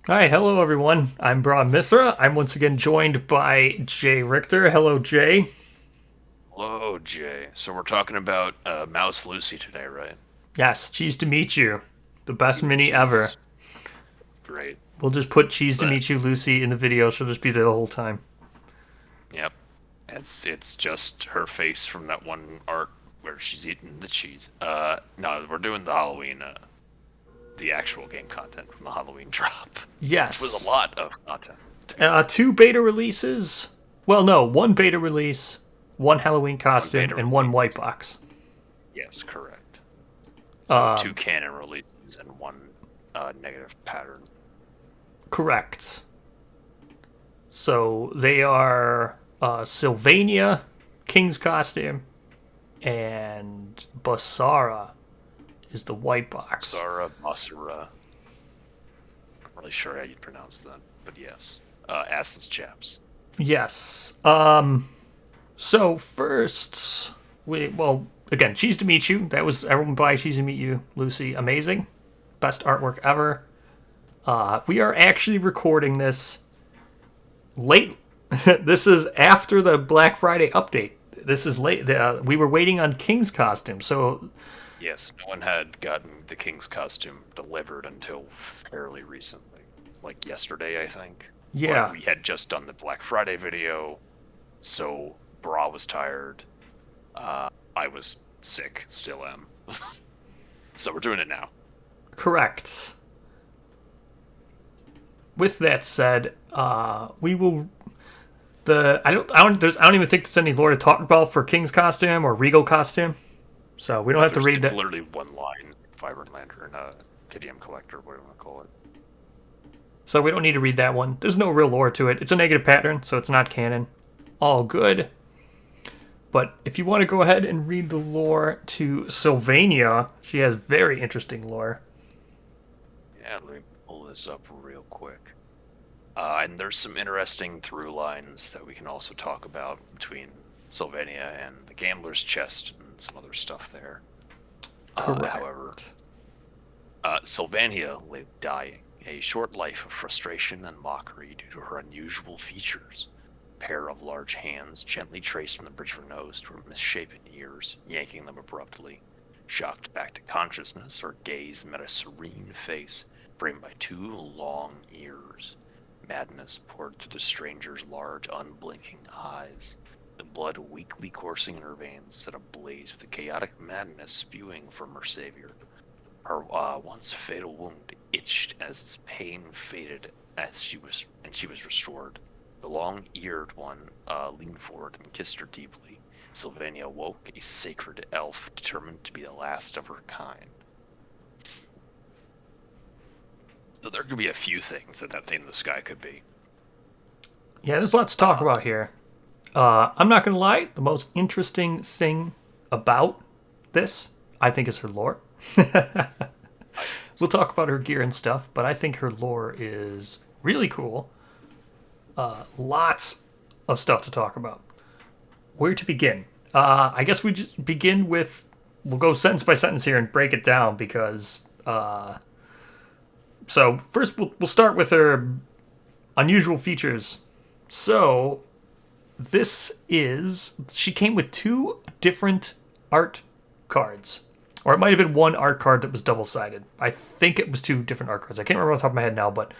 All right, hello everyone. I'm Bra Mithra. I'm once again joined by Jay Richter. Hello, Jay. Hello, Jay. So we're talking about Mouse Lucy today, right? Yes, cheese to meet you. The best mini ever. She's great. We'll just put cheese to But meet you, Lucy, in the video. She'll just be there the whole time. yep, it's just her face from that one art where she's eating the cheese. No, we're doing the Halloween, the actual game content from the Halloween drop, which was a Yes. lot of content to get through. Two beta releases. Well, no, one beta release, one Halloween One costume, beta and one white release. box. Yes, correct. So two Um, canon releases and one negative pattern. correct. So they are Sylvania, King's costume, and Basara is the white box. Basara. Not really sure how you'd pronounce that, but yes. Assless chaps. Yes. So first, well again, Cheese to Meet You. That was everyone buy Cheese to Meet You, Lucy. Amazing, best artwork ever. We are actually recording this late. This is after the Black Friday update. This is late. We were waiting on King's costume, so Yes, no one had gotten the king's costume delivered until fairly recently. Like yesterday, I think. But yeah, we had just done the Black Friday video, so Bra was tired. I was sick, still am. So we're doing it now. correct. With that said, we will I don't even think there's any lore to talk about for King's costume or Regal costume. So we don't have to read It's that. literally one line, Vibrant Lantern, KDM Collector, what do you want to call it? So we don't need to read that one. There's no real lore to it. It's a negative pattern, so it's not canon. All good. But if you want to go ahead and read the lore to Sylvania, she has very interesting lore. Yeah, let me pull this up real quick. And there's some interesting through lines that we can also talk about between Sylvania and the Gambler's Chest and some other stuff there. However, Correct. Sylvania lay dying, a short life of frustration and mockery due to her unusual features. A pair of large hands gently traced from the bridge of her nose to her misshapen ears, yanking them abruptly. Shocked back to consciousness, her gaze met a serene face framed by two long ears. Madness poured through the stranger's large, unblinking eyes. The blood weakly coursing in her veins set ablaze with the chaotic madness spewing from her savior. Her once fatal wound itched as its pain faded as she was restored. The long-eared one leaned forward and kissed her deeply. Sylvania woke a sacred elf determined to be the last of her kind. So there could be a few things that thing in the sky could be. Yeah, there's lots to talk Uh, about here. I'm not going to lie, the most interesting thing about this, I think, is her lore. I, We'll talk about her gear and stuff, but I think her lore is really cool. Lots of stuff to talk about. Where to begin? I guess we just begin with. We'll go sentence by sentence here and break it down because. So first, we'll start with her unusual features. So this is she came with two different art cards, or it might have been one art card that was double sided. I think it was two different art cards. I can't remember off the top of my head now, but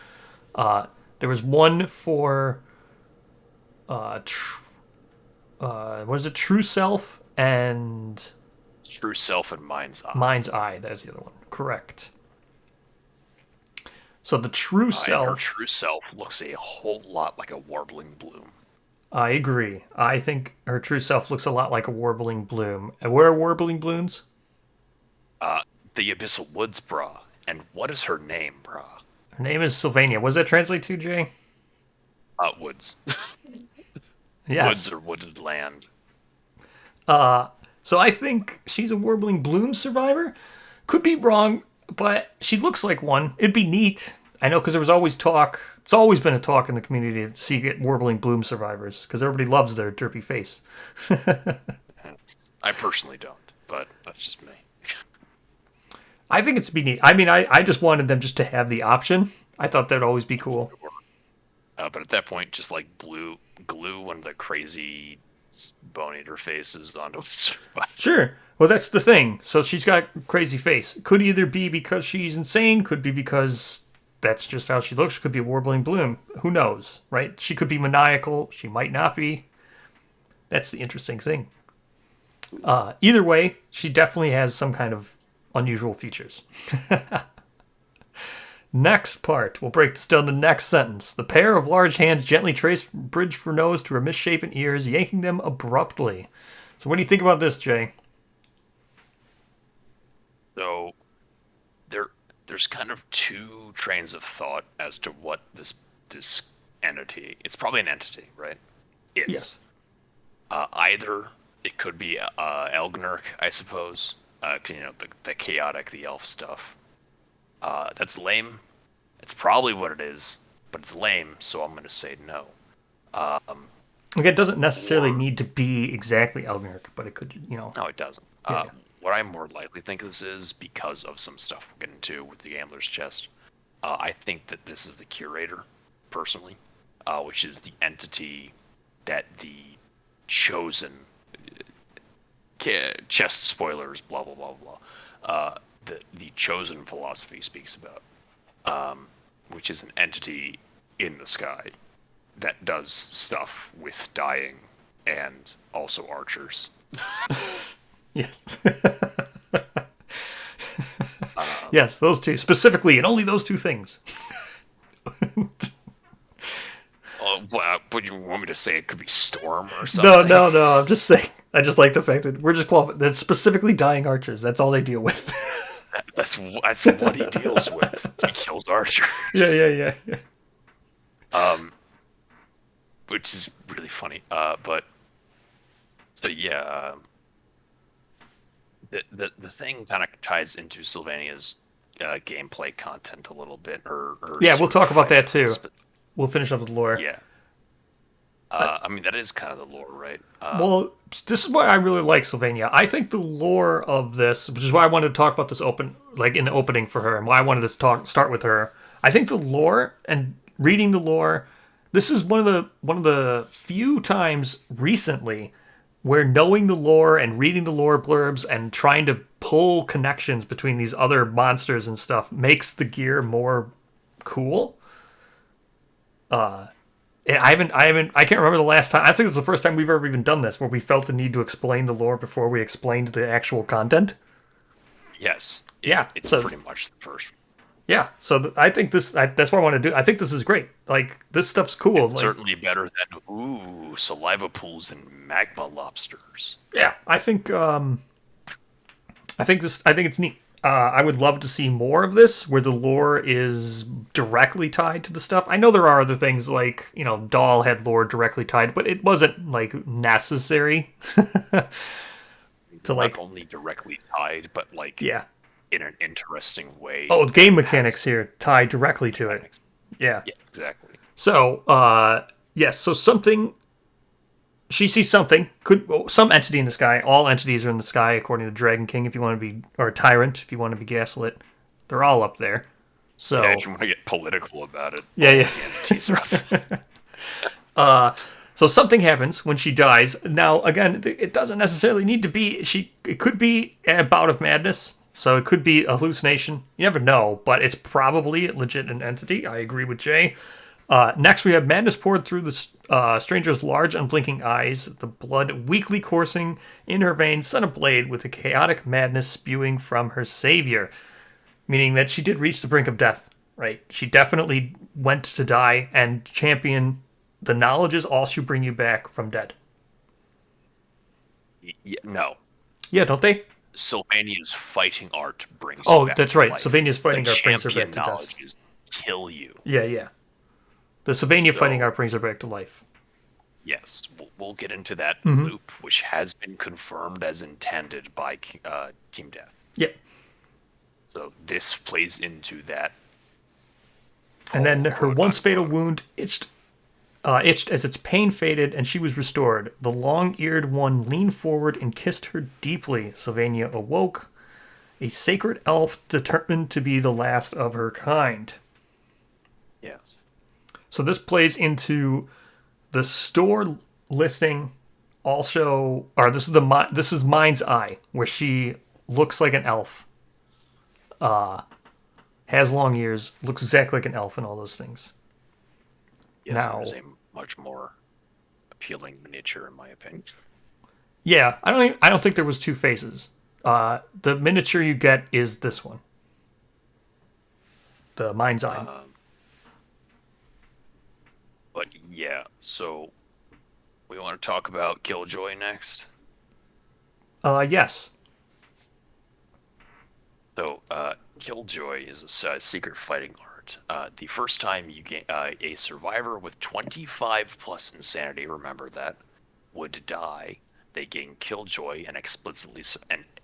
there was one for uh, tr- what is it? True Self and True Self and Mind's Eye. Mind's Eye. That is the other one. Correct. So the True And her Self. true self looks a whole lot like a warbling bloom. I agree. I think her true self looks a lot like a warbling bloom. And where are warbling blooms? Uh, the Abyssal Woods bra. And what is her name, bra? Her name is Sylvania. What does that translate to, Jay? Woods. Woods Yes. or wooded land. So I think she's a warbling bloom survivor. Could be wrong, but she looks like one. It'd be neat. I know because there was always talk. It's always been a talk in the community to see get warbling bloom survivors because everybody loves their derpy face. I personally don't, but that's just me. I think it's be neat. I mean, I just wanted them just to have the option. I thought that'd always be cool. But at that point, just like glue one of the crazy bonator faces onto his. Sure. Well, that's the thing. So she's got crazy face. Could either be because she's insane, could be because that's just how she looks. Could be a warbling bloom. Who knows, right? She could be maniacal. She might not be. That's the interesting thing. Either way, she definitely has some kind of unusual features. Next part. We'll break this down to the next sentence. The pair of large hands gently traced bridge for nose to her misshapen ears, yanking them abruptly. So what do you think about this, Jay? So there's kind of two trains of thought as to what this entity. It's probably an entity, right? Yes. Either it could be Elgnurk, I suppose. The chaotic, the elf stuff. That's lame. It's probably what it is, but it's lame, so I'm going to say no. Like, it doesn't necessarily need to be exactly Elgnurk, but it could, No, it doesn't. Yeah. What I more likely think this is, because of some stuff we'll get into with the Gambler's Chest, I think that this is the Curator, personally, which is the entity that the Chosen... chest spoilers, blah, blah, blah, blah. The Chosen philosophy speaks about, which is an entity in the sky that does stuff with dying and also archers. Yes. Yes, those two. Specifically, and only those two things. But you want me to say it could be Storm or something? No. I'm just saying. I just like the fact that we're just qualified. That's specifically dying archers. That's all they deal with. That's what he deals with. He kills archers. Yeah. Which is really funny. The thing kind of ties into Sylvania's gameplay content a little bit. We'll talk about that too. We'll finish up with lore. Yeah. I mean, that is kind of the lore, right? Well, this is why I really like Sylvania. I think the lore of this, which is why I wanted to talk about this in the opening for her, and why I wanted to start with her. I think the lore and reading the lore, this is one of the few times recently where knowing the lore and reading the lore blurbs and trying to pull connections between these other monsters and stuff makes the gear more cool. I can't remember the last time. I think it's the first time we've ever even done this, where we felt the need to explain the lore before we explained the actual content. Yes. It's pretty much the first. Yeah, so I think that's what I want to do. I think this is great. Like, this stuff's cool. It's certainly better than saliva pools and magma lobsters. Yeah, I think it's neat. I would love to see more of this, where the lore is directly tied to the stuff. I know there are other things like, Doll had lore directly tied, but it wasn't like necessary to Not only directly tied, but in an interesting way. Oh, game mechanics here tied directly to it. Yeah. Yeah, exactly. So, yes, so something. She sees something. Some entity in the sky. All entities are in the sky, according to Dragon King. If you want to be, or Tyrant, if you want to be gaslit, they're all up there. So if you want to get political about it. Yeah. The entities are up. So something happens when she dies. Now, again, it doesn't necessarily need to be. It could be a bout of madness. So it could be a hallucination. You never know, but it's probably legit an entity. I agree with Jay. Next, we have madness poured through the stranger's large, unblinking eyes, the blood weakly coursing in her veins, set ablaze with a chaotic madness spewing from her savior. Meaning that she did reach the brink of death, right? She definitely went to die, and champion, the knowledge is all should bring you back from dead. No. Yeah, don't they? Sylvania's fighting art brings you back to life. Oh, that's right. Sylvania's fighting art brings her back to death. Knowledge is kill you. Yeah. The Sylvania fighting art brings her back to life. Yes, we'll get into that loop, which has been confirmed as intended by Team Death. Yep. So this plays into that. And then her once fatal wound itched as its pain faded, and she was restored. The long-eared one leaned forward and kissed her deeply. Sylvania awoke, a sacred elf determined to be the last of her kind. So this plays into the store listing. Also, or this is Mind's Eye, where she looks like an elf, has long ears, looks exactly like an elf, and all those things. Yes, Now, it is a much more appealing miniature, in my opinion. yeah, I don't think there was two faces. The miniature you get is this one, the Mind's Eye. But yeah, so we want to talk about Killjoy next. Yes. So, Killjoy is a secret fighting art. The first time you get a survivor with 25 plus insanity, remember that, would die, they gain Killjoy and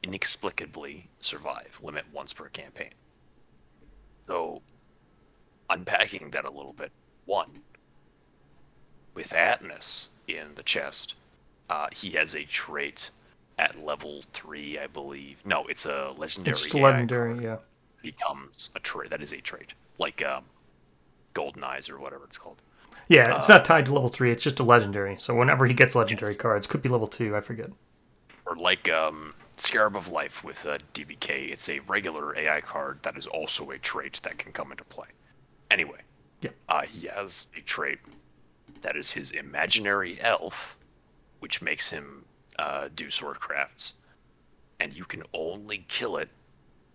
inexplicably survive. Limit once per campaign. So, unpacking that a little bit. One, with Atnus in the chest, he has a trait at level 3, I believe. No, it's a legendary. It's legendary, yeah. Becomes a trait. That is a trait. Like Golden Eyes or whatever it's called. Yeah, it's not tied to level 3, it's just a legendary. So whenever he gets legendary Yes. cards, could be level 2, I forget. Or like Scarab of Life with DBK, it's a regular AI card that is also a trait that can come into play. Anyway, Yeah. he has a trait that is his imaginary elf, which makes him do sword crafts, and you can only kill it.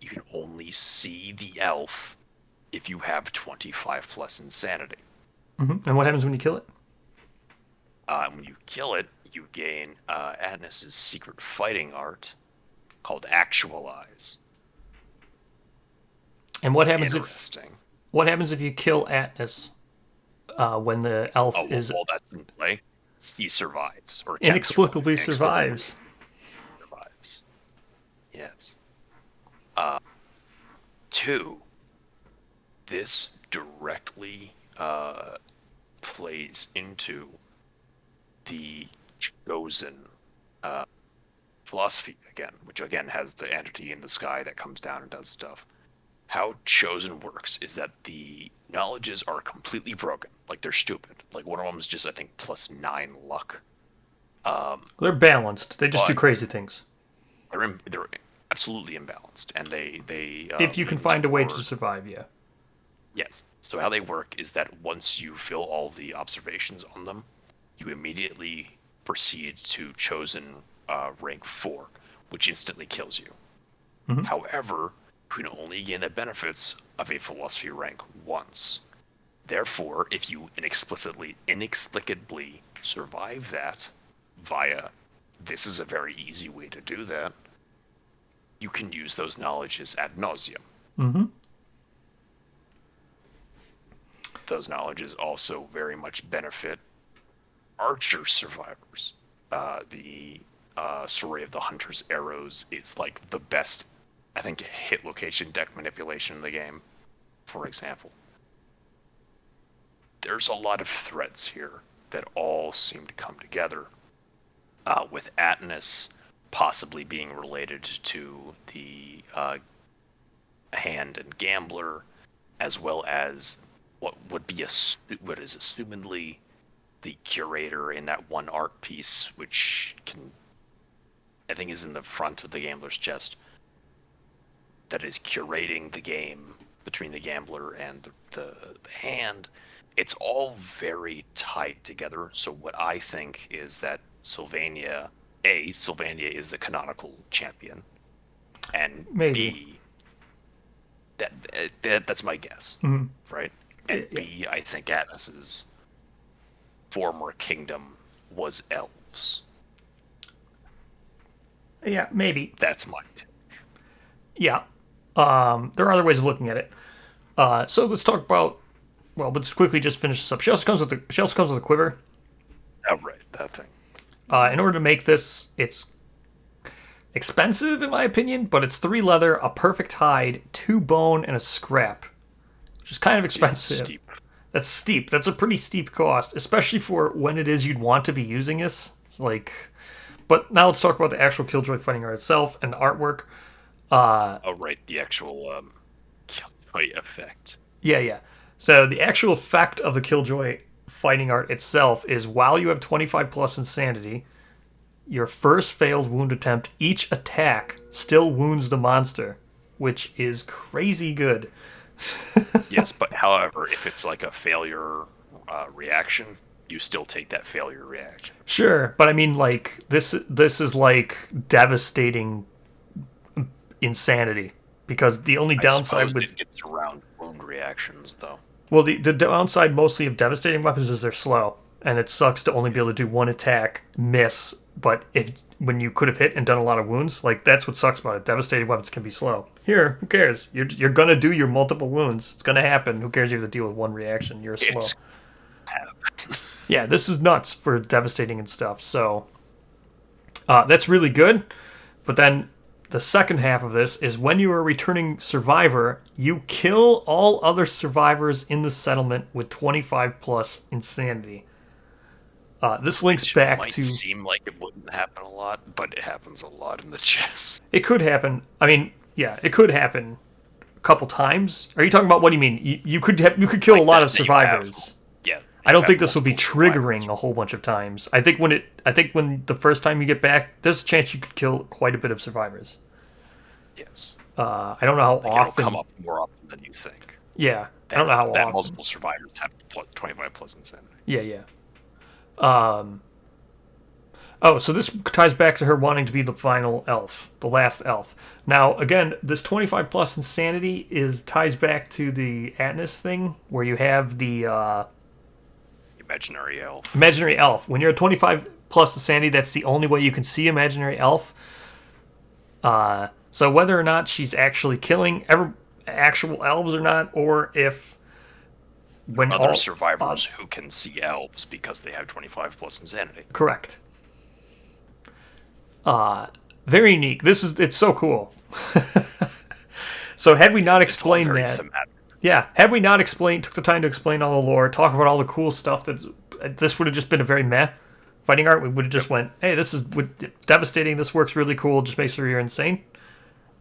You can only see the elf if you have 25 plus insanity. And what happens when you kill it? When you kill it, you gain Atnus's secret fighting art called Actualize. And what happens Interesting. what happens if you kill Atnus when the elf is Well, that's in play. He survives, or can inexplicably survive. survives? Survives. Yes. 2. This directly plays into the Chosen philosophy again, which again has the entity in the sky that comes down and does stuff. How Chosen works is that the knowledges are completely broken. Like, they're stupid. Like, one of them is just, I think, +9 luck. They're balanced. They just do crazy things. They're absolutely imbalanced, and they If you can find a way to survive, yeah. Yes. So how they work is that once you fill all the observations on them, you immediately proceed to Chosen rank 4, which instantly kills you. Mm-hmm. However, you can only gain the benefits of a philosophy rank once. Therefore, if you inexplicably survive that via, this is a very easy way to do that, you can use those knowledges ad nauseum. Mm-hmm. Those knowledges also very much benefit archer survivors. The Story of the Hunter's Arrows is like the best, I think, hit location deck manipulation in the game, for example. There's a lot of threads here that all seem to come together, with Atnus possibly being related to the Hand and Gambler, as well as what is assumedly the curator in that one art piece, which I think is in the front of the Gambler's chest, that is curating the game between the Gambler and the Hand. It's all very tied together. So what I think is that Sylvania is the canonical champion, and Maybe. B, that's my guess, right? And B, I think Atnus's former kingdom was elves. Yeah, maybe. That's my take. Yeah. There are other ways of looking at it. So let's talk about. Well, let's quickly just finish this up. She also comes with a quiver. Oh, right, that thing. In order to make this, it's expensive in my opinion, but it's 3 leather, a perfect hide, 2 bone, and a scrap, which is kind of expensive. Steep. That's steep. That's a pretty steep cost, especially for when it is you'd want to be using this. But now let's talk about the actual Killjoy fighting art itself and the artwork. Oh, right, the actual Killjoy effect. Yeah. So the actual effect of the Killjoy fighting art itself is while you have 25 plus insanity, your first failed wound attempt, each attack still wounds the monster, which is crazy good. Yes, but however, if it's like a failure reaction, you still take that failure reaction. Sure, but I mean, like this is like devastating insanity because the only I downside suppose with it gets around wound reactions, though. well, the downside mostly of devastating weapons is they're slow, and it sucks to only be able to do one attack, miss. But if when you could have hit and done a lot of wounds, like that's what sucks about it. Devastating weapons can be slow. Here, who cares? You're gonna do your multiple wounds. It's gonna happen. Who cares? You have to deal with one reaction. You're slow. It's Yeah, this is nuts for devastating and stuff. So that's really good. But then the second half of this is when you are a returning survivor, you kill all other survivors in the settlement with 25 plus insanity. This links back might to. seem like it wouldn't happen a lot, but it happens a lot in the chest. It could happen. I mean, yeah, it could happen a couple times. Are you talking about what do you mean? You could kill Like a lot that of you have- survivors. Yeah. I don't you think have this will be multiple triggering survivors. a whole bunch of times. I think when the first time you get back, there's a chance you could kill quite a bit of survivors. Yes. I don't know how Like, often. it'll come up more often than you think. Yeah, I don't know how that often. multiple survivors have 25 plus insanity. Yeah, yeah. Oh, so this ties back to her wanting to be the final elf, the last elf. Now, again, this 25 plus insanity ties back to the Atlas thing, where you have the Imaginary elf. imaginary elf. When you're at 25 plus insanity, that's the only way you can see imaginary elf. So whether or not she's actually killing actual elves or not, or if when Other all survivors who can see elves because they have 25 plus insanity. correct. Very unique. It's so cool. So had we not It's all explained very that, thematic. yeah, had we not took the time to explain all the lore, talk about all the cool stuff, this would have just been a very meh fighting art. We would have just went, hey, this is devastating. This works really cool. Just makes sure you're insane.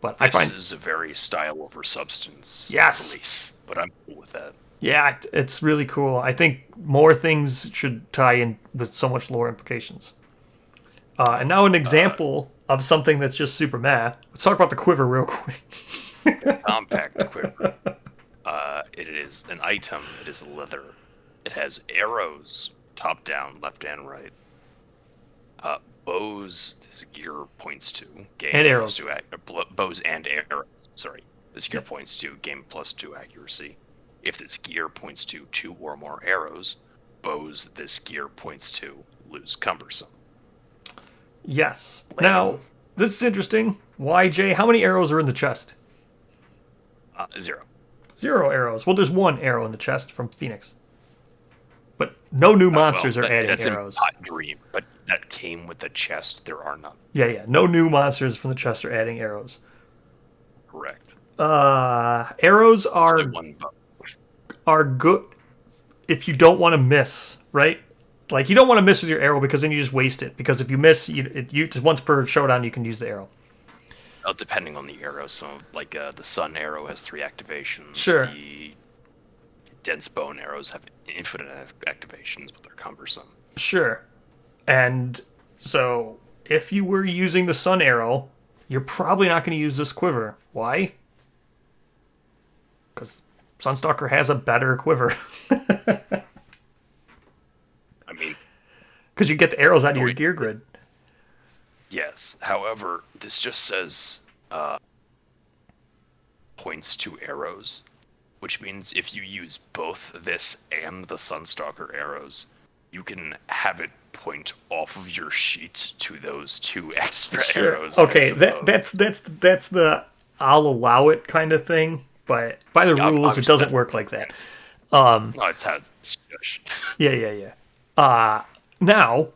But I find This is a very style over substance Yes. release, but I'm cool with that. yeah, it's really cool. I think more things should tie in with so much lore implications. And now an example of something that's just super meh. Let's talk about the quiver real quick. Compact quiver. It is an item. It is leather. It has arrows, top down, left and right. Bows. This gear points to game And arrows. bows and arrows. Sorry, this gear points to game +2 accuracy. If this gear points to 2 or more arrows, bows this gear points to lose cumbersome. Yes. Landing. Now, this is interesting. Why, Jay? How many arrows are in the chest? 0. 0 arrows. Well, there's 1 arrow in the chest from Phoenix. But no new monsters are adding that's arrows. That's dream, but that came with the chest. There are none. Yeah, yeah. No new monsters from the chest are adding arrows. Correct. Arrows Only one bow. are good if you don't want to miss, right? Like, you don't want to miss with your arrow because then you just waste it. Because if you miss, you just once per showdown you can use the arrow. Depending on the arrow. So, like, the sun arrow has 3 activations. Sure. The dense bone arrows have infinite activations, but they're cumbersome. Sure. And so, if you were using the sun arrow, you're probably not going to use this quiver. Why? Because Sunstalker has a better quiver. I mean, Because you get the arrows out of your gear grid. yes. However, this just says points to arrows, which means if you use both this and the Sunstalker arrows, you can have it point off of your sheet to those 2 extra arrows. Okay, I suppose. that's the I'll allow it kind of thing, but by the Yeah, rules, I'm it doesn't set. work like that. No, it's how it's Yeah, yeah, yeah. Now,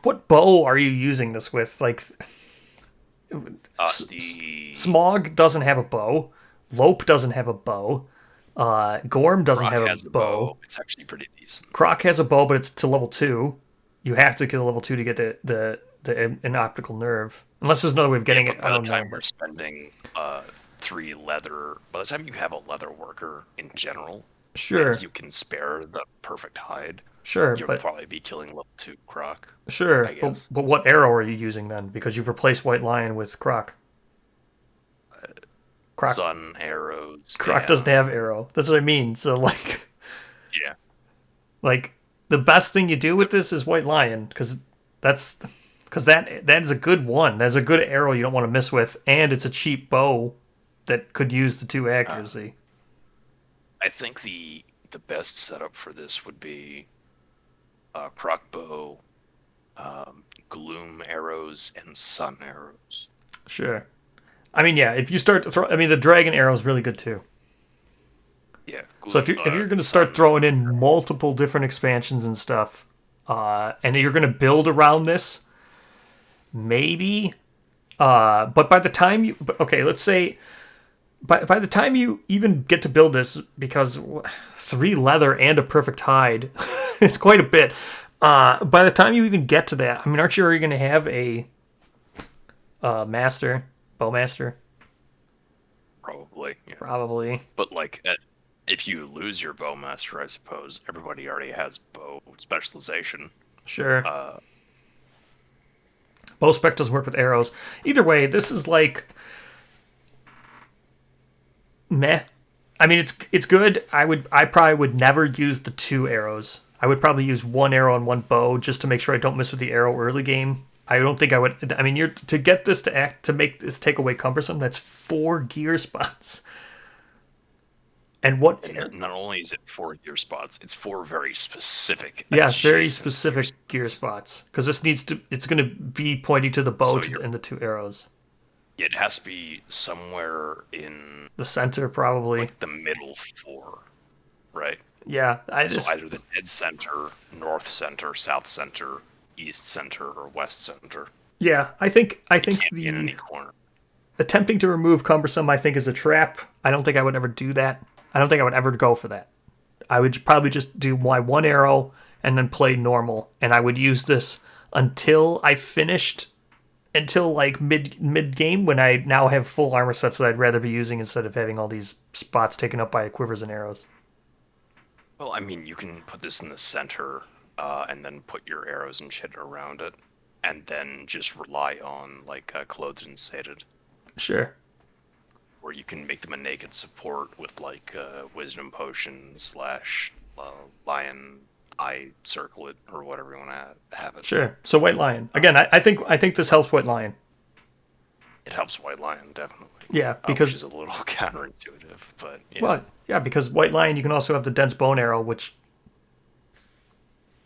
what bow are you using this with? Like, the Smog doesn't have a bow. Lope doesn't have a bow. Gorm doesn't Rock have has a bow. It's actually pretty decent. Croc has a bow, but it's to level 2. You have to kill level 2 to get an optical nerve. Unless there's another way of getting But it. I by the don't know. time we're spending 3 leather. By the time you have a leather worker in general, Sure, and you can spare the perfect hide, sure, you'll but probably be killing level 2 Croc, I sure, guess. but what arrow are you using then? Because you've replaced White Lion with Croc. Croc Sun arrows Croc doesn't and have arrow. That's what I mean. So yeah. like the best thing you do with this is White Lion that's because that is a good one. That's a good arrow you don't want to miss with, and it's a cheap bow that could use the 2 Uh, accuracy. I think the best setup for this would be Croc bow, gloom arrows, and sun arrows. Sure. I mean, yeah. If you start to throw, I mean, the dragon arrow is really good too. Yeah, So if you're going to start sun. throwing in multiple different expansions and stuff, and you're going to build around this, maybe. But by the time okay, let's say by the time you even get to build this, because 3 leather and a perfect hide is quite a bit. By the time you even get to that, I mean, aren't you already going to have a master, bowmaster? Probably, yeah. Probably. But like, if you lose your bowmaster, I suppose everybody already has bow specialization. Sure. Uh, Bow spec does work with arrows. Either way, this is like meh. I mean, it's good. I probably would never use the 2 arrows. I would probably use 1 arrow and 1 bow just to make sure I don't miss with the arrow early game. I don't think I would. I mean, you're to get this to make this takeaway cumbersome. That's 4 gear spots. And what? not only is it 4 gear spots, it's 4 very specific. Yes, very adjacent specific gear spots because this needs to. It's going to be pointing to the bow and the 2 arrows. It has to be somewhere in The center, probably. like the middle 4, right? Yeah, So either the dead center, north center, south center, east center, or west center. Yeah, I think Can't be in any the corner. attempting to remove cumbersome, I think, is a trap. I don't think I would ever do that. I don't think I would ever go for that. I would probably just do my 1 arrow and then play normal, and I would use this until I finished, until like mid game when I now have full armor sets that I'd rather be using instead of having all these spots taken up by quivers and arrows. Well, I mean, you can put this in the center, and then put your arrows and shit around it, and then just rely on like clothed and sated, Sure. where you can make them a naked support with like wisdom potion slash lion eye circlet or whatever you want to have it. Sure. So White Lion. Again, I think this helps White Lion. It helps White Lion definitely. Yeah, Which because is a little counterintuitive, but yeah. well, yeah, because White Lion you can also have the dense bone arrow, which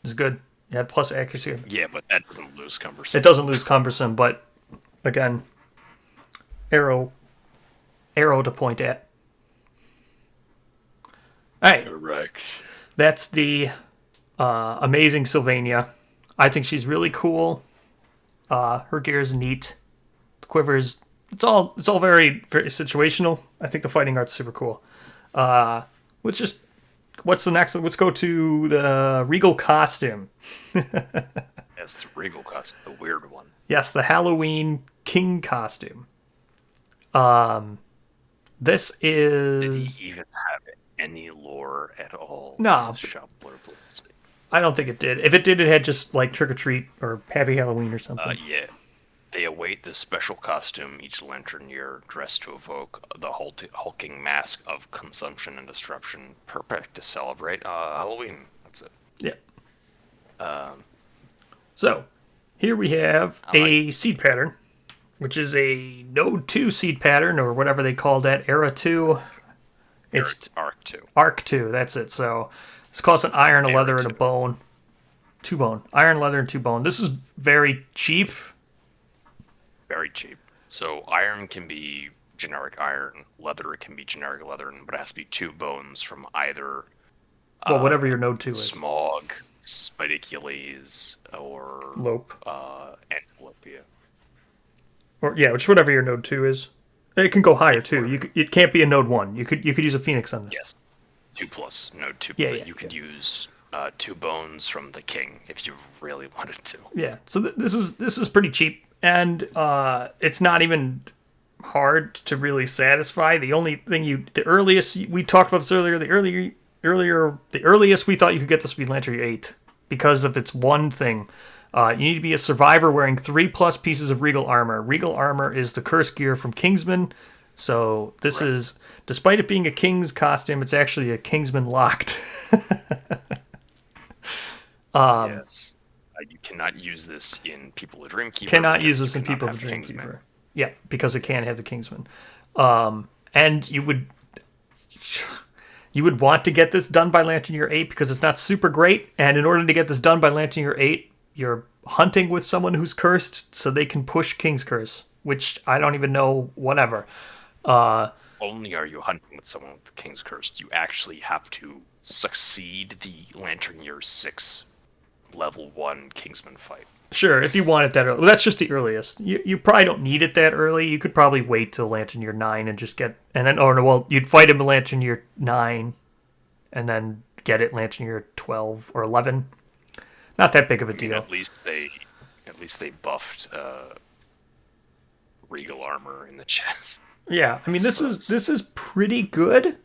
is good. Yeah, plus accuracy. Yeah, but that doesn't lose cumbersome. It doesn't lose cumbersome, but again, arrow to point at. All right, Correct. that's the amazing Sylvania. I think she's really cool. Her gear is neat. The quivers. It's all very very situational. I think the fighting art's super cool. What's the next one? Let's go to the regal costume. Yes, the regal costume, the weird one. Yes, the Halloween king costume. This Did is he even have any lore at all? No. in his shop blurb list? I don't think it did. If it did, it had just like trick or treat or happy Halloween or something. Yeah. They await the special costume each lantern year, dressed to evoke the hulking mask of consumption and disruption, perfect to celebrate Halloween. That's it. Yeah. Um, So here we have I a seed pattern, which is a Node 2 seed pattern or whatever they call that, Era 2. It's Arc 2. Arc 2, that's it. So this costs an iron, a Era leather, and a 2. bone. 2 bone. Iron, leather, and 2 bone. This is very cheap. Very cheap. So iron can be generic iron, leather can be generic leather, but it has to be 2 bones from either Well, whatever your Node 2 is. Smog, Spidicules, or Lope. Antilopia. Or yeah, which whatever your Node 2 is. It can go higher too. It can't be a Node 1. You could use a Phoenix on this. Yes. 2 plus, Node 2. Yeah, but yeah, you could use 2 bones from the king if you really wanted to. Yeah. So this is pretty cheap, and it's not even. hard to really satisfy. The earliest we talked about this earlier, the earliest we thought you could get this would be Lantern Year 8 because of its one thing. You need to be a survivor wearing 3+ pieces of regal armor. Regal armor is the curse gear from Kingsman. So this is, despite it being a king's costume, it's actually a Kingsman locked. Yes. You cannot use this in People of Dreamkeeper. Cannot use this in People of Dreamkeeper. Yeah, because it can't have the Kingsman. And you would want to get this done by Lantern Year 8 because it's not super great. And in order to get this done by Lantern Year 8, you're hunting with someone who's cursed so they can push King's Curse, which I don't even know, whatever. Only are you hunting with someone with King's Curse. You actually have to succeed the Lantern Year 6 level 1 Kingsman fight. Sure, if you want it that early. Well, that's just the earliest. You probably don't need it that early. You could probably wait till Lantern Year 9 and just get... And then, or no, well, you'd fight him in Lantern Year 9 and then get it Lantern Year 12 or 11. Not that big of a deal. At least they buffed regal armor in the chest. Yeah, I mean, this is pretty good.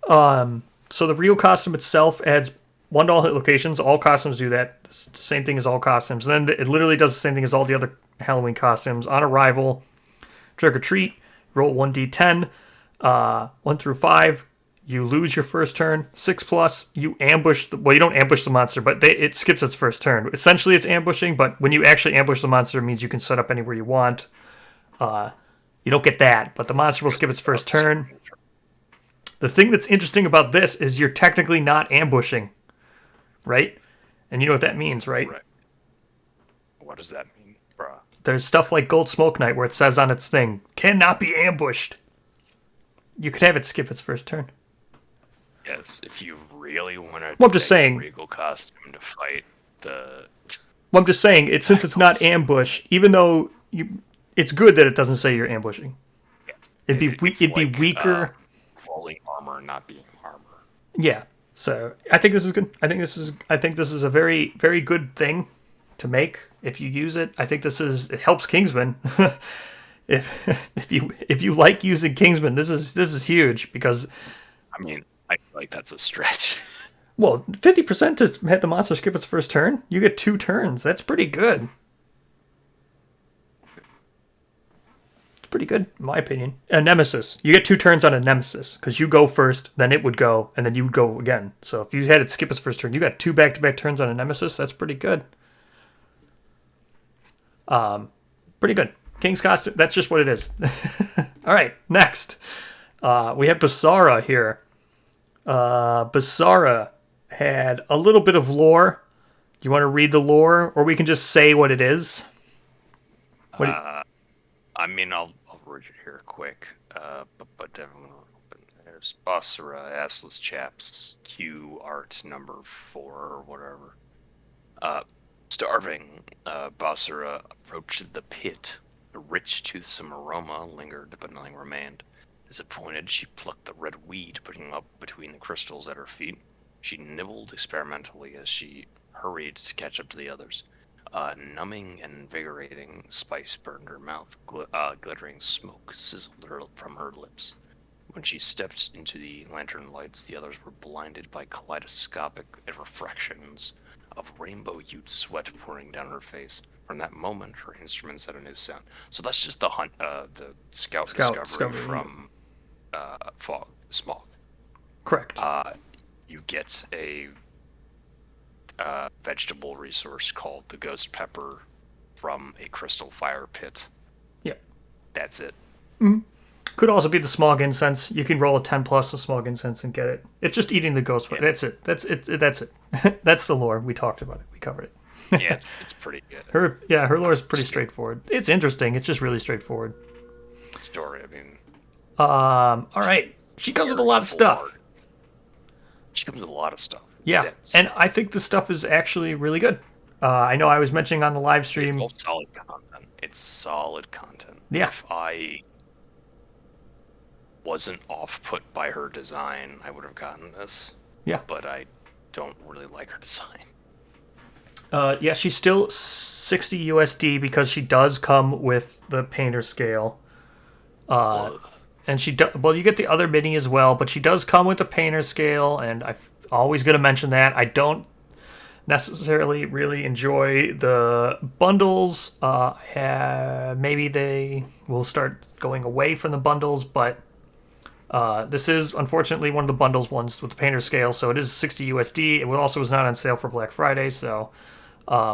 So the real costume itself adds 1 to all hit locations. All costumes do that. It's the same thing as all costumes. And then it literally does the same thing as all the other Halloween costumes. On arrival, trick or treat, roll 1d10, 1 through 5. You lose your first turn. 6+, you ambush. You don't ambush the monster, but it skips its first turn. Essentially, it's ambushing, but when you actually ambush the monster, it means you can set up anywhere you want. You don't get that, but the monster will skip its first turn. The thing that's interesting about this is you're technically not ambushing, right? And you know what that means, right? Right. What does that mean, bruh? There's stuff like Gold Smoke Knight where it says on its thing, cannot be ambushed. You could have it skip its first turn. Yes, if you really wanted Well, I'm just saying. regal costume to fight the... Well, I'm just saying, since it's not ambush, even though it's good that it doesn't say you're ambushing. Yes. It'd be weaker. Rolling armor not being armor. Yeah. So I think this is good. I think this is a very, very good thing to make if you use it. I think it helps Kingsman. if you like using Kingsman, this is huge because I mean, I feel like that's a stretch. Well, 50% to have the monster skip its first turn. You get 2 turns. That's pretty good. It's pretty good, in my opinion. A Nemesis. You get 2 turns on a Nemesis because you go first, then it would go, and then you would go again. So if you had it skip its first turn, you got 2 back-to-back turns on a Nemesis. That's pretty good. Pretty good. King's costume. That's just what it is. All right, next. We have Basara here. Basara had a little bit of lore. Do you want to read the lore, or we can just say what it is? I mean, I'll read it here quick. But there's Basara, Assless Chaps, Q Art number 4 or whatever. Starving, Basara approached the pit. A rich, toothsome aroma lingered, but nothing remained. Disappointed, she plucked the red weed, putting up between the crystals at her feet. She nibbled experimentally as she hurried to catch up to the others. Numbing and invigorating spice burned her mouth. Glittering smoke sizzled from her lips. When she stepped into the lantern lights, the others were blinded by kaleidoscopic refractions of rainbow-hued sweat pouring down her face. From that moment, her instruments had a new sound. So that's just the scout discovery from Smog. Correct. You get a vegetable resource called the Ghost Pepper from a crystal fire pit. Yeah. That's it. Mm-hmm. Could also be the Smog Incense. You can roll a 10+ of Smog Incense and get it. It's just eating the ghost fire. Yeah. That's it. That's it. That's the lore. We talked about it. We covered it. Yeah, it's pretty good. Her lore is pretty straightforward. It's interesting. It's just really straightforward. Story, I mean. All right. She comes with a lot of stuff. She comes with a lot of stuff. Yeah, and I think the stuff is actually really good. I know I was mentioning on the live stream. It's solid content. It's solid content. Yeah. If I wasn't off-put by her design, I would have gotten this. Yeah. But I don't really like her design. Yeah, she's still $60 USD because she does come with the painter scale. Ugh. And well, you get the other mini as well, but she does come with a painter scale, and I'm always going to mention that. I don't necessarily really enjoy the bundles. Maybe they will start going away from the bundles, but this is unfortunately one of the bundles ones with the painter scale, so it is 60 USD. It also was not on sale for Black Friday, so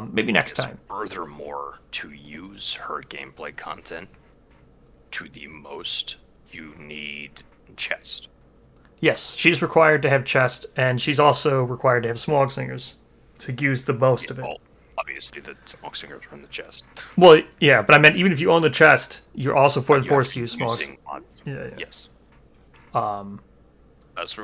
maybe next time. Furthermore, to use her gameplay content to the most, you need chest. Yes, she's required to have chest, and she's also required to have smog singers to use the most of it. Well, obviously, the smoke singers are in the chest. Well, yeah, but I meant even if you own the chest, you're also forced to use smog. Yeah. Yes. So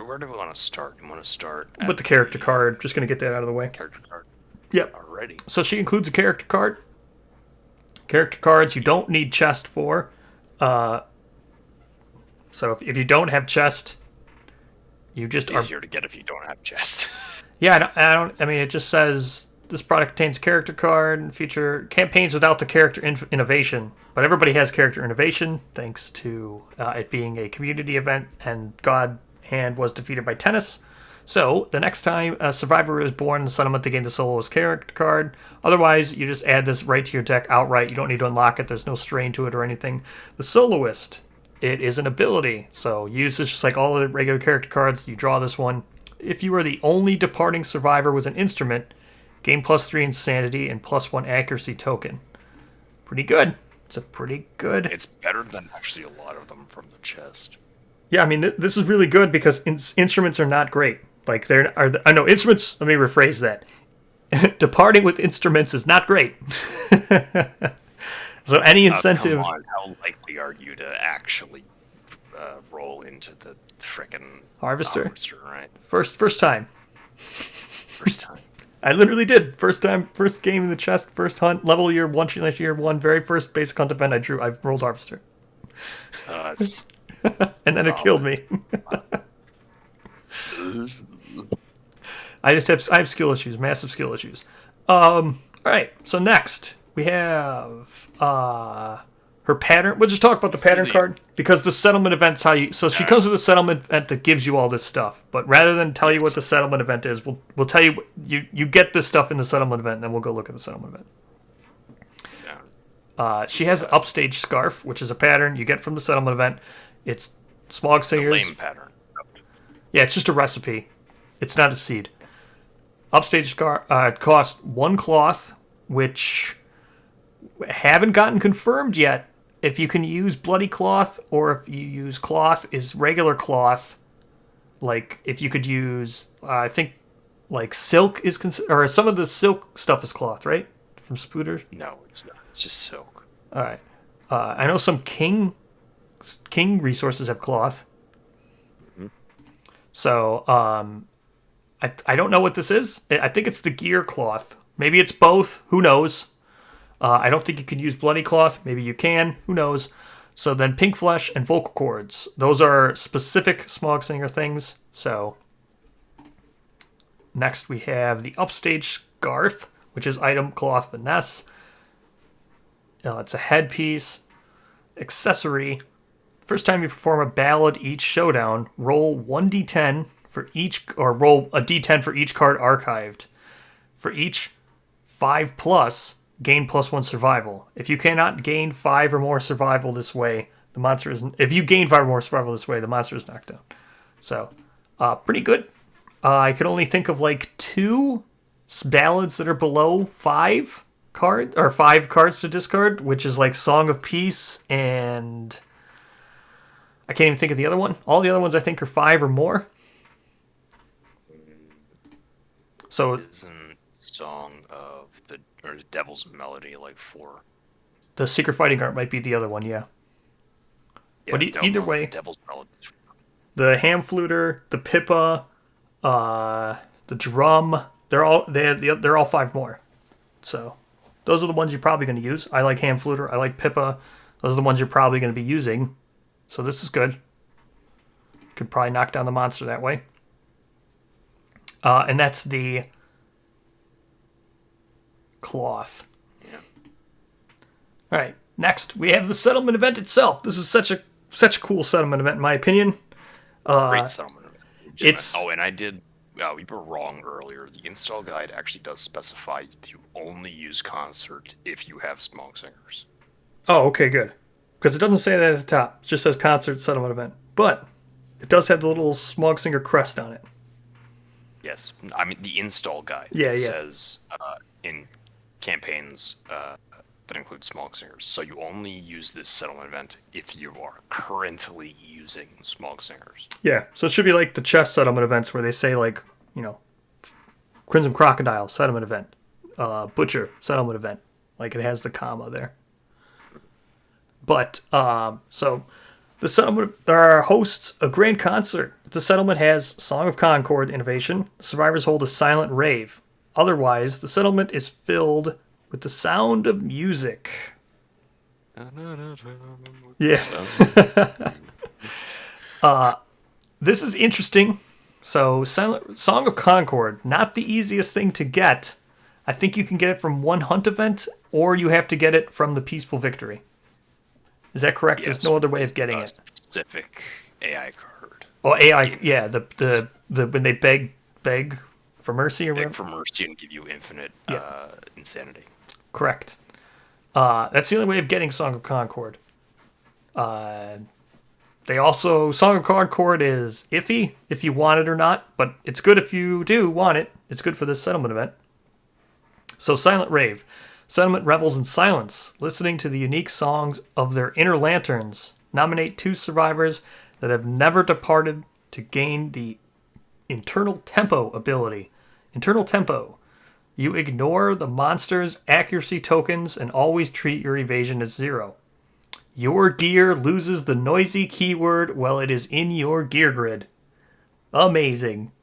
where do we want to start? We want to start with the character card. Just gonna get that out of the way. Character card. Yep. Already. So she includes a character card. Character cards you don't need chest for. So if you don't have chest, you just it's easier to get if you don't have chest. Yeah, I mean, it just says this product contains character card and feature campaigns without the character innovation. But everybody has character innovation thanks to it being a community event, and God Hand was defeated by Tennis. So the next time a survivor is born in the settlement, they gain the soloist character card. Otherwise, you just add this right to your deck outright. You don't need to unlock it. There's no strain to it or anything. The soloist, it is an ability. So use this just like all the regular character cards. You draw this one. If you are the only departing survivor with an instrument, gain +3 insanity and +1 accuracy token. Pretty good. It's a pretty good. It's better than actually a lot of them from the chest. Yeah, I mean, this is really good because instruments are not great. Like, I know instruments, let me rephrase that. Departing with instruments is not great. So any incentive. Come on, how likely are you to actually roll into the frickin' harvester? Right? First time. First time. I literally did. First time, first game in the chest, first hunt, level year 1, year 1, very first basic hunt event I rolled harvester. And then it killed me. I have skill issues, massive skill issues. All right, so next we have her pattern. We'll just talk about the pattern card because the settlement event's how you. So she comes with a settlement event that gives you all this stuff. But rather than tell you what the settlement event is, we'll tell you you get this stuff in the settlement event, and then we'll go look at the settlement event. She has an upstage scarf, which is a pattern you get from the settlement event. It's smog singers. Lame pattern. Yeah, it's just a recipe. It's not a seed. Upstage scarf costs 1 cloth, which haven't gotten confirmed yet. If you can use bloody cloth or if you use cloth is regular cloth. Like if you could use, I think, like silk is or some of the silk stuff is cloth, right? From Spooter. No, it's not. It's just silk. All right. I know some king resources have cloth. Mm-hmm. So I don't know what this is. I think it's the gear cloth. Maybe it's both. Who knows? I don't think you can use bloody cloth. Maybe you can. Who knows? So then pink flesh and vocal cords. Those are specific smog singer things. So next we have the upstage scarf, which is item cloth finesse. It's a headpiece. Accessory. First time you perform a ballad each showdown, roll 1d10 for each, or roll a d10 for each card archived. For each 5+, gain +1 survival. If you cannot gain 5 or more survival this way, the monster is. If you gain 5 or more survival this way, the monster is knocked down. So, pretty good. I could only think of like 2 ballads that are below 5 cards, or 5 cards to discard, which is like Song of Peace and I can't even think of the other one. All the other ones I think are 5 or more. So isn't Song of the Devil's Melody like 4? The Secret Fighting Art might be the other one, yeah. But either way, Devil's Melody. The ham fluter, the pipa, the drum, they're all 5 more. So those are the ones you're probably going to use. I like ham fluter. I like pipa. Those are the ones you're probably going to be using. So this is good. Could probably knock down the monster that way. And that's the cloth. Yeah. All right. Next, we have the settlement event itself. This is such a such a cool settlement event in my opinion. Great settlement event. It's and I did. We were wrong earlier. The install guide actually does specify to only use concert if you have Smog Singers. Oh, okay, good. Because it doesn't say that at the top. It just says concert settlement event. But it does have the little Smog Singer crest on it. Yes, I mean the install guide says in campaigns that include Smog Singers. So you only use this settlement event if you are currently using Smog Singers. Yeah, so it should be like the chess settlement events where they say like, Crimson Crocodile settlement event, Butcher settlement event. Like it has the comma there. But, so the settlement hosts a grand concert. The settlement has Song of Concord innovation. The survivors hold a silent rave. Otherwise, the settlement is filled with the sound of music. Yeah. This is interesting. So, Song of Concord, not the easiest thing to get. I think you can get it from one hunt event, or you have to get it from the Peaceful Victory. Is that correct? There's no other way of getting it. Specific AI card. Oh, AI, yeah. The when they beg for mercy or whatever. Beg for mercy and give you infinite insanity. Correct. That's the only way of getting Song of Concord. They also Song of Concord is iffy if you want it or not, but it's good if you do want it. It's good for this settlement event. So Silent Rave. Settlement revels in silence, listening to the unique songs of their inner lanterns. Nominate 2 survivors that have never departed to gain the Internal Tempo ability. Internal Tempo. You ignore the monster's accuracy tokens and always treat your evasion as 0. Your gear loses the noisy keyword while it is in your gear grid. Amazing.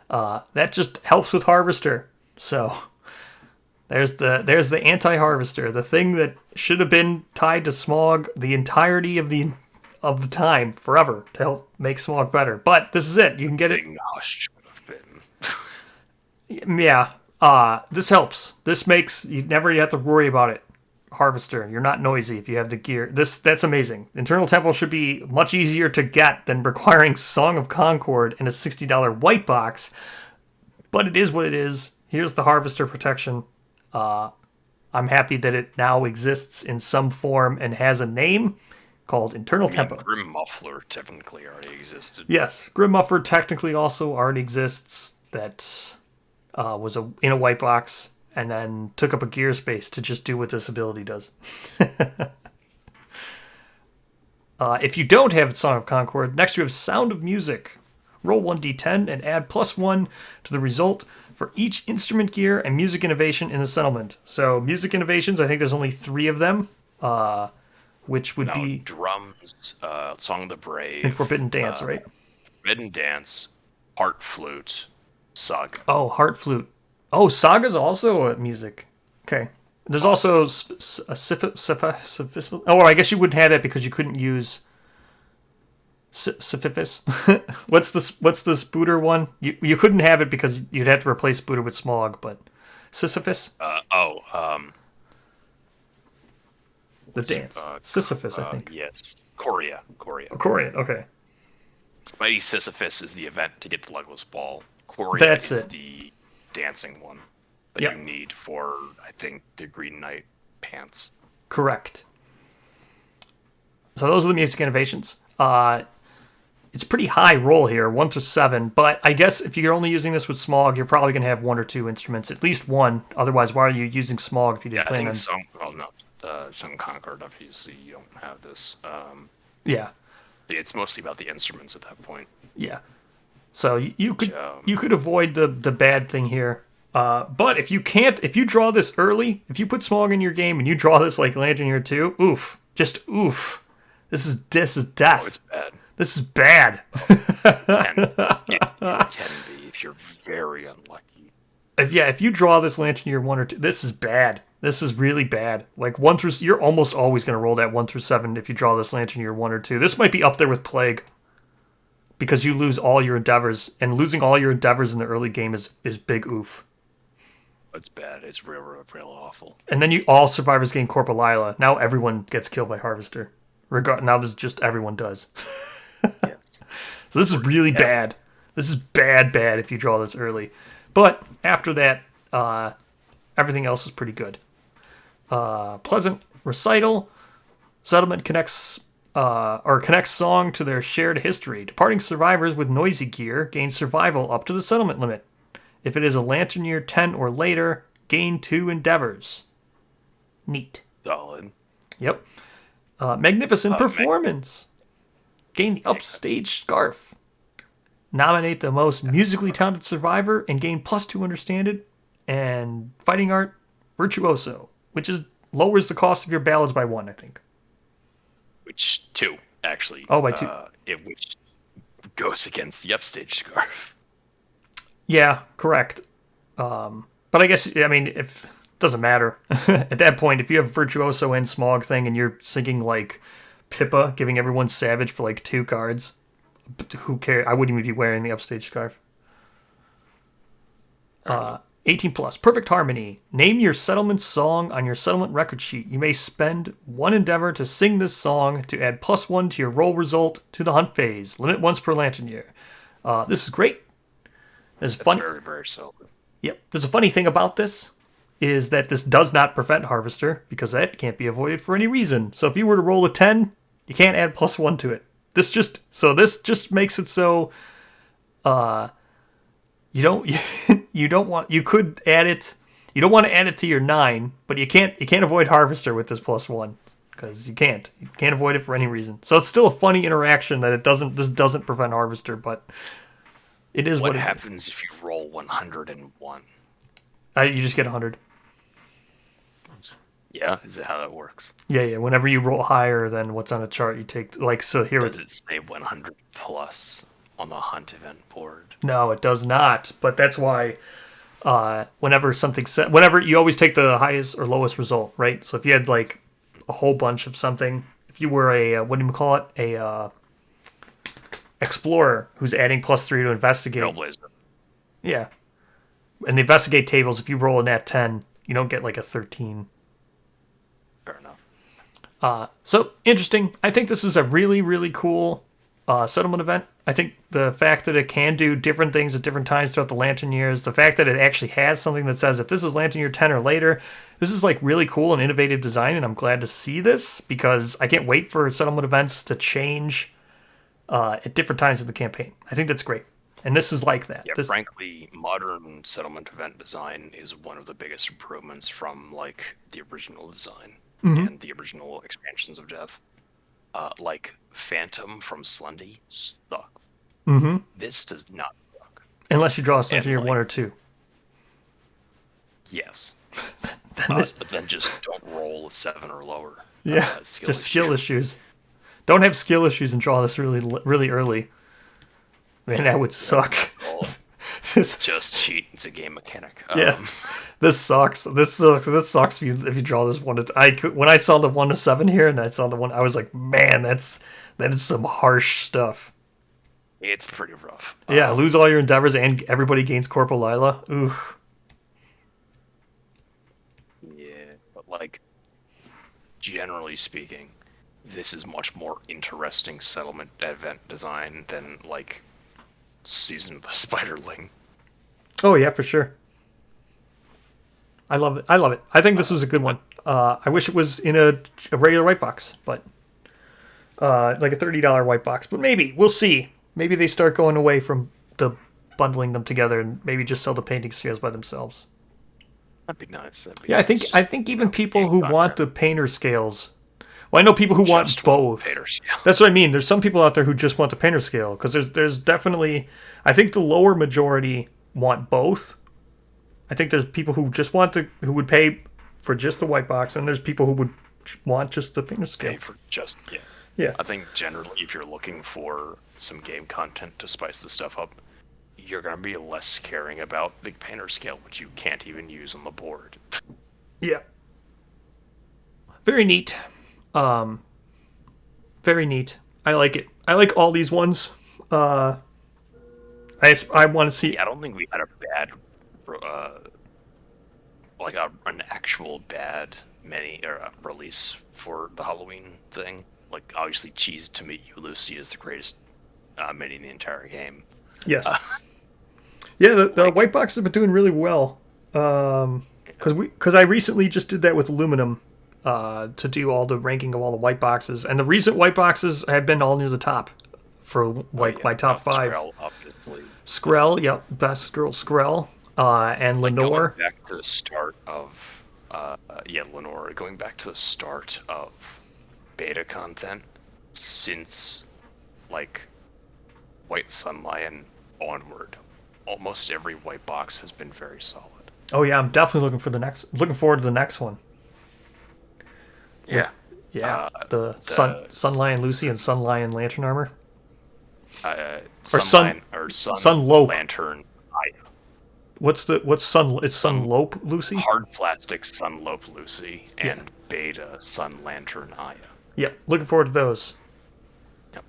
That just helps with Harvester. So there's the anti-harvester, the thing that should have been tied to Smog the entirety of the time forever to help make Smog better. But this is it. You can get it. Should have been. Yeah. This helps. This makes you never have to worry about it. Harvester, you're not noisy if you have the gear. That's amazing. Internal Tempo should be much easier to get than requiring Song of Concord in a $60 white box. But it is what it is. Here's the Harvester protection. I'm happy that it now exists in some form and has a name called Internal Tempo. Grim Muffler technically already existed. Yes, Grim Muffler technically also already exists. That was in a white box and then took up a gear space to just do what this ability does. If you don't have Song of Concord, next you have Sound of Music. Roll 1d10 and add +1 to the result for each instrument gear and music innovation in the settlement. So music innovations, I think there's only 3 of them, which would be drums, Song of the Brave, and Forbidden Dance, right? Forbidden Dance, Heart Flute, Saga. Oh, Heart Flute. Oh, Saga's also a music. Okay. There's also oh, I guess you wouldn't have that because you couldn't use Sisyphus. What's the Spooter one? You couldn't have it because you'd have to replace Spooter with Smog, but Sisyphus? The dance. Sisyphus, I think. Yes. Chorea. Chorea, okay. Mighty Sisyphus is the event to get the legless ball. Chorea is the dancing one that you need for, I think, the Green Knight pants. Correct. So those are the music innovations. It's pretty high roll here, 1 through 7, but I guess if you're only using this with Smog, you're probably going to have 1 or 2 instruments, at least 1. Otherwise, why are you using Smog if you didn't plan on... Some Concord, obviously, you don't have this. Yeah. It's mostly about the instruments at that point. Yeah. So you could avoid the bad thing here. But if you draw this early, if you put Smog in your game and you draw this like Lantern Year 2, oof. Just oof. This is death. Oh, it's bad. This is bad. It can be if you're very unlucky. If you draw this Lantern Year 1 or 2, this is bad. This is really bad. Like 1 through, you're almost always going to roll that 1 through 7 if you draw this Lantern Year 1 or 2. This might be up there with Plague because you lose all your endeavors, and losing all your endeavors in the early game is big oof. It's bad. It's real awful. And then all survivors gain Corpalila. Now everyone gets killed by Harvester. Now this is just everyone does. Yes. So this is really Yeah. bad. This is bad if you draw this early. But after that, everything else is pretty good. Pleasant recital. Settlement connects song to their shared history. Departing survivors with noisy gear gain survival up to the settlement limit. If it is a lantern year 10 or later, gain 2 endeavors. Neat. Solid. Yep. Magnificent performance. Gain the upstage scarf. Nominate the most musically talented survivor and gain +2 understanded. And fighting art, virtuoso, which lowers the cost of your ballads by 1, I think. Which 2 actually. Oh, by 2. Which goes against the upstage scarf. Yeah, correct. But I guess if doesn't matter at that point. If you have virtuoso and smog thing, and you're singing like Pippa, giving everyone savage for like 2 cards, who cares? I wouldn't even be wearing the upstage scarf. 18 plus. Perfect harmony. Name your settlement song on your settlement record sheet. You may spend 1 endeavor to sing this song to add +1 to your roll result to the hunt phase. Limit once per lantern year. This is great. There's That's funny. very, very solid. Yep. There's a funny thing about this is that this does not prevent Harvester because that can't be avoided for any reason. So if you were to roll a 10, you can't add +1 to it. This just makes it so you could add it. You don't want to add it to your 9, but you can't avoid Harvester with this +1 because you can't avoid it for any reason. So it's still a funny interaction that this doesn't prevent Harvester, but it is What it is. happens if you roll 101? You just get 100. Yeah, is that how that works? Yeah. Whenever you roll higher than what's on the chart, you take here. Does it say 100 plus on the hunt event board? No, it does not. But that's why whenever you always take the highest or lowest result, right? So if you had like a whole bunch of something, if you were a what do you call it, a explorer who's adding +3 to investigate. Trailblazer. Yeah, and the investigate tables, if you roll a nat 10, you don't get like a 13. Fair enough. So interesting. I think this is a really, really cool settlement event. I think the fact that it can do different things at different times throughout the Lantern years, the fact that it actually has something that says if this is Lantern year 10 or later, this is like really cool and innovative design, and I'm glad to see this because I can't wait for settlement events to change at different times of the campaign. I think that's great. And this is like that. Yeah, frankly, modern settlement event design is one of the biggest improvements from like the original design and the original expansions of Dev. Like Phantom from Slendy sucks. Mm-hmm. This does not suck. Unless you draw a Lantern year 1 or 2. Yes. Then But then just don't roll a 7 or lower. Yeah, skill issues. Don't have skill issues and draw this really, really early. Man, that would suck. Just cheat. It's a game mechanic. Yeah, this sucks. This sucks if you draw this one. When I saw the 1 to 7 here, and I saw the one, I was like, man, that is some harsh stuff. It's pretty rough. Yeah, lose all your endeavors and everybody gains Corporal Lila. Ooh. Yeah, but like, generally speaking, this is much more interesting settlement event design than like Season of the Spiderling. Oh yeah, for sure. I love it. I think this is a good one. I wish it was in a regular white box, but like a $30 white box. But maybe we'll see. Maybe they start going away from the bundling them together and maybe just sell the painting scales by themselves. That'd be nice. Yeah, I think even people who want the painter scales. Well, I know people who want both. That's what I mean. There's some people out there who just want the painter scale because there's definitely. I think the lower majority want both. I think there's people who just who would pay for just the white box, and there's people who would want just the painter scale. Pay for just Yeah. I think generally, if you're looking for some game content to spice the stuff up, you're gonna be less caring about the painter scale, which you can't even use on the board. Yeah. Very neat. Very neat. I like it. I like all these ones. I want to see. Yeah, I don't think we had a bad, an actual bad release for the Halloween thing. like obviously cheese to me, Lucy is the greatest mini in the entire game. Yes. Yeah, the white box has been doing really well. Because I recently just did that with aluminum to do all the ranking of all the white boxes, and the recent white boxes have been all near the top for like my top 5. Skrell, obviously. Skrell, yep, best girl Skrell, and Lenore. Going back to the start of, Lenore. Going back to the start of beta content, since like White Sun Lion onward, almost every white box has been very solid. Oh yeah, I'm definitely looking forward to the next one. Yeah. The Sun Lion Lucy and Sun Lion Lantern Armor. Sun Lope Lantern Aya. What's Sun? It's Sun Lope Lucy. Hard plastic Sun Lope Lucy and beta Sun Lantern Aya. Yep, looking forward to those. Yep.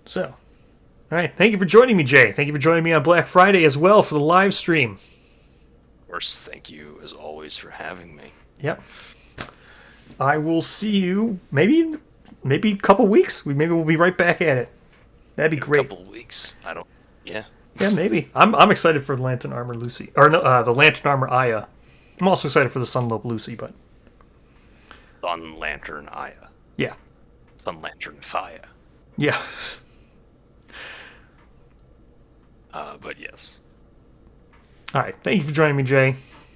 So, all right, thank you for joining me, Jay. Thank you for joining me on Black Friday as well for the live stream. Of course, thank you as always for having me. Yep. I will see you maybe a couple weeks. Maybe we'll be right back at it. That'd be great. A couple weeks. Yeah. Yeah, maybe. I'm excited for the Lantern Armor Lucy, or no, the Lantern Armor Aya. I'm also excited for the Sunlope Lucy, but Sun Lantern Aya. Yeah. Sun Lantern Fire. Yeah. But yes. All right. Thank you for joining me, Jay.